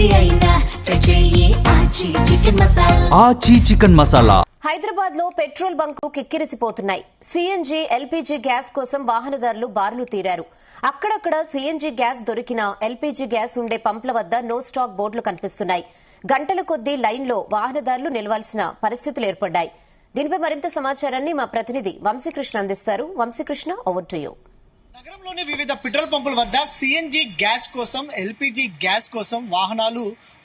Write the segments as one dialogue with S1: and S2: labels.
S1: ఏది అయినా ట్రై చెయ్యి ఆచి చికెన్ మసాలా.
S2: హైదరాబాద్ లో పెట్రోల్ బంకులు కిక్కిరిసిపోతున్నాయి. సిఎన్జి, ఎల్పీజీ గ్యాస్ కోసం వాహనదారులు బారులు తీరారు. అక్కడక్కడ సిఎన్జి గ్యాస్ దొరికినా ఎల్పీజీ గ్యాస్ ఉండే పంప్ల వద్ద నో స్టాక్ బోర్డులు కనిపిస్తున్నాయి. గంటల కొద్దీ లైన్లో వాహనదారులు నిలవాల్సిన పరిస్థితులు ఏర్పడ్డాయి. దీనిపై మరింత సమాచారాన్ని మా ప్రతినిధి వంశీకృష్ణ అందిస్తారు. Vamsikrishna, over to you.
S3: నగరంలోని వివిధ పెట్రోల్ పంపుల వద్ద సిఎన్జి గ్యాస్ కోసం, ఎల్పీజీ గ్యాస్ కోసం వాహనాలు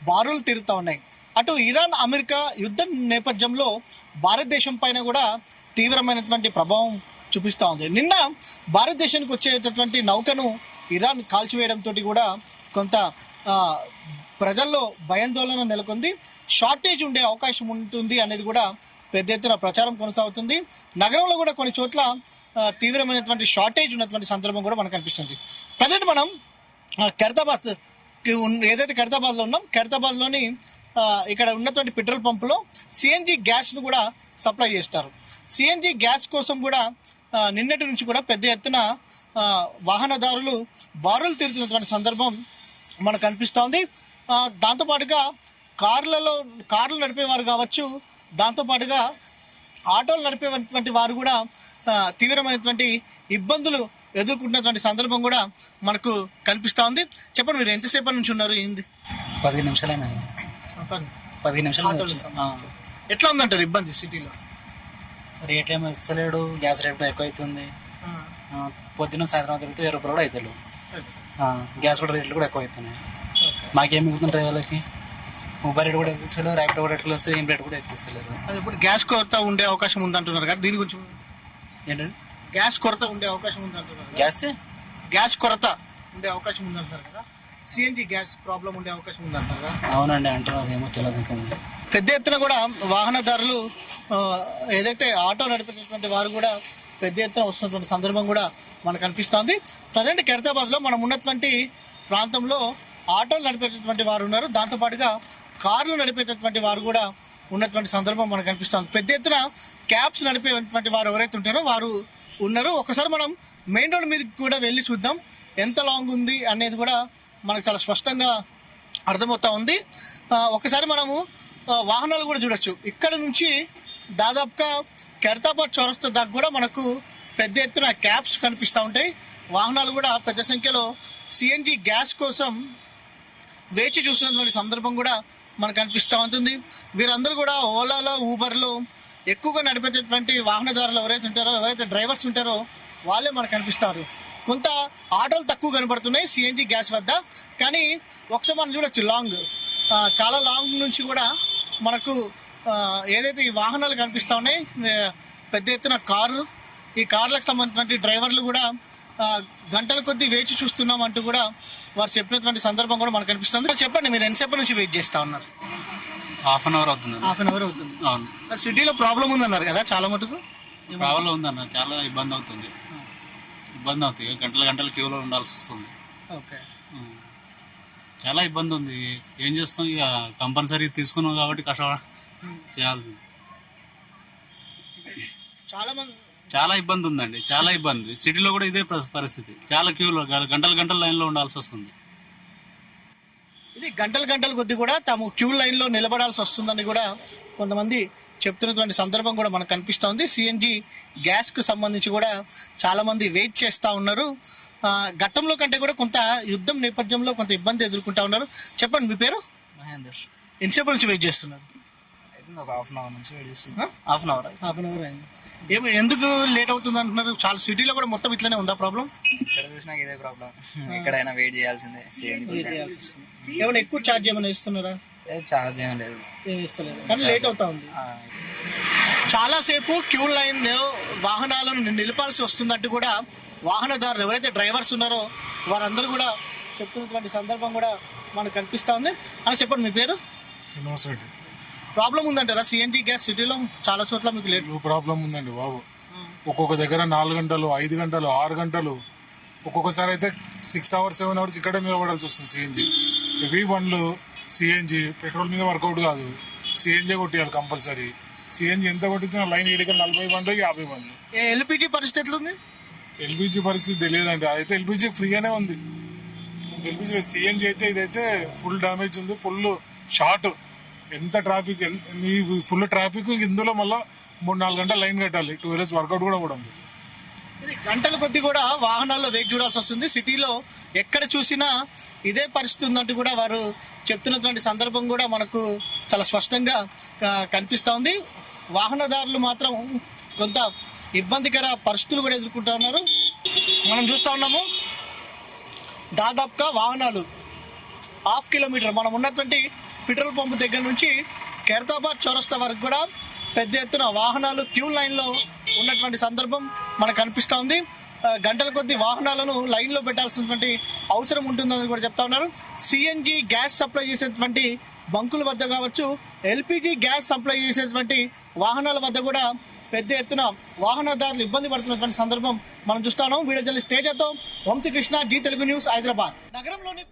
S3: బారులు తిరుగుతూ ఉన్నాయి. అటు ఇరాన్ అమెరికా యుద్ధం నేపథ్యంలో భారతదేశం పైన కూడా తీవ్రమైనటువంటి ప్రభావం చూపిస్తూ ఉంది. నిన్న భారతదేశానికి వచ్చేటటువంటి నౌకను ఇరాన్ కాల్చివేయడంతో కూడా కొంత ప్రజల్లో భయాందోళన నెలకొంది. షార్టేజ్ ఉండే అవకాశం ఉంటుంది అనేది కూడా పెద్ద ఎత్తున ప్రచారం కొనసాగుతుంది. నగరంలో కూడా కొన్ని చోట్ల తీవ్రమైనటువంటి షార్టేజ్ ఉన్నటువంటి సందర్భం కూడా మనకు కనిపిస్తుంది. ప్రజెంట్ మనం ఖైరతాబాద్ ఏదైతే ఖైరతాబాద్లో ఉన్నాం, ఖైరతాబాద్లోని ఇక్కడ ఉన్నటువంటి పెట్రోల్ పంపులో సిఎన్జి గ్యాస్ను కూడా సప్లై చేస్తారు. సిఎన్జి గ్యాస్ కోసం కూడా నిన్నటి నుంచి కూడా పెద్ద ఎత్తున వాహనదారులు బారులు తీరుతున్నటువంటి సందర్భం మనకు కనిపిస్తోంది. దాంతోపాటుగా కార్లు నడిపేవారు కావచ్చు, దాంతోపాటుగా ఆటోలు నడిపేటువంటి వారు కూడా తీవ్రమైనటువంటి ఇబ్బందులు ఎదుర్కొంటున్నటువంటి సందర్భం కూడా మనకు కనిపిస్తూ ఉంది. చెప్పండి, మీరు ఎంతసేపటి నుంచి ఉన్నారు? ఏంది?
S4: 15 నిమిషాలైనా. 15 నిమిషాలు.
S3: ఎట్లా ఉందంటారు ఇబ్బంది సిటీలో?
S4: రేట్ ఏమో ఇస్తలేడు, గ్యాస్ రేట్ ఎక్కువ అవుతుంది. పొద్దున్న సాయంత్రం తిరిగితే 1000 రూపాయలు కూడా అవుతాడు. గ్యాస్ కూడా రేట్లు కూడా ఎక్కువ అవుతున్నాయి. మాకేం మిగులుతుంది డ్రైవర్లకి? ఊబర్ రేట్ కూడా ఎక్కిస్తలేరు, ర్యాపిడో కూడా ఎక్కువ వస్తుంది, ఏం రేట్ కూడా ఎక్కిస్తలేరు.
S3: ఇప్పుడు గ్యాస్ కొరత ఉండే అవకాశం ఉందంటున్నారు కదా, దీని గురించి
S4: ఏంటంటే
S3: గ్యాస్ కొరత ఉండే అవకాశం ఉందంటున్నారు. గ్యాస్ కొరత ఉండే అవకాశం ఉందంటున్నారు కదా, సిఎన్జి గ్యాస్ ప్రాబ్లం ఉండే అవకాశం ఉందంటారు కదా?
S4: అవునండి అంటున్నారు, ఏమో తెలియదు.
S3: పెద్ద ఎత్తున కూడా వాహనదారులు ఏదైతే ఆటో నడిపేటటువంటి వారు కూడా పెద్ద ఎత్తున వస్తున్నటువంటి సందర్భం కూడా మనకు కనిపిస్తోంది. ప్రజెంట్ ఖైరతాబాద్లో మనం ఉన్నటువంటి ప్రాంతంలో ఆటోలు నడిపేటటువంటి వారు ఉన్నారు, దాంతోపాటుగా కార్లు నడిపేటటువంటి వారు కూడా ఉన్నటువంటి సందర్భం మనకు కనిపిస్తుంది. పెద్ద ఎత్తున క్యాబ్స్ నడిపేటువంటి వారు ఎవరైతే ఉంటారో వారు ఉన్నారు. ఒకసారి మనం మెయిన్ రోడ్ మీదకి కూడా వెళ్ళి చూద్దాం ఎంత లాంగ్ ఉంది అనేది కూడా మనకు చాలా స్పష్టంగా అర్థమవుతా ఉంది. ఒకసారి మనము వాహనాలు కూడా చూడొచ్చు. ఇక్కడ నుంచి దాదాపుగా ఖైరతాబాద్ చౌరస్తా దాకా కూడా మనకు పెద్ద ఎత్తున క్యాబ్స్ కనిపిస్తూ ఉంటాయి. వాహనాలు కూడా పెద్ద సంఖ్యలో సిఎన్జి గ్యాస్ కోసం వేచి చూస్తున్నటువంటి సందర్భం కూడా మనకు కనిపిస్తూ ఉంటుంది. వీరందరూ కూడా ఓలాలో, ఊబర్లో ఎక్కువగా నడిపేటటువంటి వాహనదారులు ఎవరైతే ఉంటారో, ఎవరైతే డ్రైవర్స్ ఉంటారో వాళ్ళే మనకు కనిపిస్తారు. కొంత ఆటోలు తక్కువ కనబడుతున్నాయి సిఎన్జి గ్యాస్ వద్ద, కానీ ఒకసారి మనం చూడొచ్చు చాలా లాంగ్ నుంచి కూడా మనకు ఏదైతే ఈ వాహనాలు కనిపిస్తూ ఉన్నాయి పెద్ద ఎత్తున ఈ కార్లకు సంబంధించినటువంటి డ్రైవర్లు కూడా గంటల కొద్దీ వేచి చూస్తున్నాం అంటూ కూడా వారు చెప్పినటువంటి సందర్భం కూడా మనకు కనిపిస్తుంది. చెప్పండి, మీరు ఎంతసేపు నుంచి వెయిట్ చేస్తూ ఉన్నారు?
S4: హాఫ్ అన్ అవర్ అవుతుంది.
S3: అవును. సిటీలో ప్రాబ్లం ఉందన్నారు కదా, చాలా మటుకు
S4: ప్రాబ్లం ఉందన్న, చాలా ఇబ్బంది అవుతుంది. గంటల క్యూలో ఉండాల్సి వస్తుంది.
S3: ఓకే,
S4: చాలా ఇబ్బంది ఉంది. ఏం చేస్తాం, ఇక కంపల్సరీ తీసుకున్నాం కాబట్టి కష్టపడ చేయాల్సింది. చాలా ఇబ్బంది ఉందండి, చాలా ఇబ్బంది. సిటీలో కూడా ఇదే పరిస్థితి. చాలా క్యూలో గంటల లైన్లో ఉండాల్సి వస్తుంది.
S3: ఇది గంటల కొద్ది కూడా తాము క్యూ లైన్లో నిలబడాల్సి వస్తుందని కూడా కొంతమంది చెప్తున్నటువంటి సందర్భం కూడా మనకు కనిపిస్తోంది. సిఎన్జి గ్యాస్కు సంబంధించి కూడా చాలామంది వెయిట్ చేస్తూ ఉన్నారు. గతంలో కంటే కూడా కొంత యుద్ధం నేపథ్యంలో కొంత ఇబ్బంది ఎదుర్కొంటా ఉన్నారు. చెప్పండి, మీ పేరు?
S4: మహేందర్.
S3: ఎంతసేపు నుంచి వెయిట్ చేస్తున్నారు?
S4: ఒక హాఫ్ అన్ అవర్ నుంచి వెయిట్ చేస్తున్నా. హాఫ్ అన్ అవర్ అయింది.
S3: ఎందుకు లేట్ అవుతుంది అంటున్నారు? చాలా సిటీలో కూడా మొత్తం ఇట్లనే ఉందా ప్రాబ్లం?
S4: ఎక్కడ చూసినా ఇదే ప్రాబ్లం, ఎక్కడైనా వెయిట్ చేయాల్సిందే.
S3: ఏమైనా ఎక్కువ ఛార్జ్ ఏమైనా ఇస్తున్నారా?
S4: ఛార్జ్ ఏం లేదు,
S3: కానీ లేట్ అవుతా ఉంది. చాలాసేపు క్యూ లైన్ వాహనాలను నిలపాల్సి వస్తుందంటూ కూడా వాహనదారులు ఎవరైతే డ్రైవర్స్ ఉన్నారో వారందరూ కూడా చెప్తున్నటువంటి సందర్భం కూడా మనకు కనిపిస్తూ ఉంది. అని చెప్పండి, మీ పేరు?
S5: శ్రీనివాస్ రెడ్డి.
S3: ప్రాబ్లం ఉందంటారా సిఎన్జి గ్యాస్ సిటీలో? చాలా చోట్ల మీకు లేట్
S5: ప్రాబ్లం ఉందండి బాబు. ఒక్కొక్క దగ్గర 4 గంటలు, 5 గంటలు, 6 గంటలు, ఒక్కొక్కసారి అయితే 6 అవర్స్ 7 అవర్స్ ఇక్కడే నిలబడాల్సి వస్తుంది. సిఎన్జి హెవీ బండ్లు, సిఎన్జి పెట్రోల్ మీద వర్కౌట్ కాదు, సిఎన్జి కొట్టియాలి కంపల్సరీ. సిఎన్జి ఎంత కొట్టించినా లైన్ ఇడికల్ 40 బండ్లు, 50 బండ్లు.
S3: ఎల్పిజి పరిస్థితి ఎట్లుంది?
S5: ఎల్పిజి పరిస్థితి తెలియదండి. అయితే ఎల్పిజి ఫ్రీగానే ఉంది. ఎల్పిజి సిఎన్జి అయితే ఇదైతే ఫుల్ డ్యామేజ్ ఉంది, ఫుల్ షార్ట్. ఎంత ట్రాఫిక్, ఫుల్ ట్రాఫిక్. ఇందులో మళ్ళీ 3-4 గంటలు లైన్ కట్టాలి. 2 hours వర్కౌట్ కూడా ఉంది.
S3: గంటల కొద్ది కూడా వాహనాల్లో వేచి చూడాల్సి వస్తుంది. సిటీలో ఎక్కడ చూసినా ఇదే పరిస్థితి ఉందంటూ కూడా వారు చెప్తున్నటువంటి సందర్భం కూడా మనకు చాలా స్పష్టంగా కనిపిస్తూ ఉంది. వాహనదారులు మాత్రం కొంత ఇబ్బందికర పరిస్థితులు కూడా ఎదుర్కొంటూ ఉన్నారు. మనం చూస్తూ ఉన్నాము దాదాపుగా వాహనాలు 1/2 కిలోమీటర్ మనం ఉన్నటువంటి పెట్రోల్ పంప్ దగ్గర నుంచి ఖైరతాబాద్ చౌరస్తా వరకు కూడా పెద్ద ఎత్తున వాహనాలు క్యూ లైన్లో ఉన్నటువంటి సందర్భం మనకు కనిపిస్తూ ఉంది. గంటల కొద్ది వాహనాలను లైన్లో పెట్టాల్సినటువంటి అవసరం ఉంటుందని కూడా చెప్తా ఉన్నారు. సిఎన్జి గ్యాస్ సప్లై చేసేటువంటి బంకుల వద్ద కావచ్చు, ఎల్పిజి గ్యాస్ సప్లై చేసేటువంటి వాహనాల వద్ద కూడా పెద్ద ఎత్తున వాహనదారులు ఇబ్బంది పడుతున్నటువంటి సందర్భం మనం చూస్తున్నాం. వీడియో జర్నలిస్ట్ తేజతో వంశీకృష్ణ, జీ తెలుగు న్యూస్, హైదరాబాద్. నగరంలోని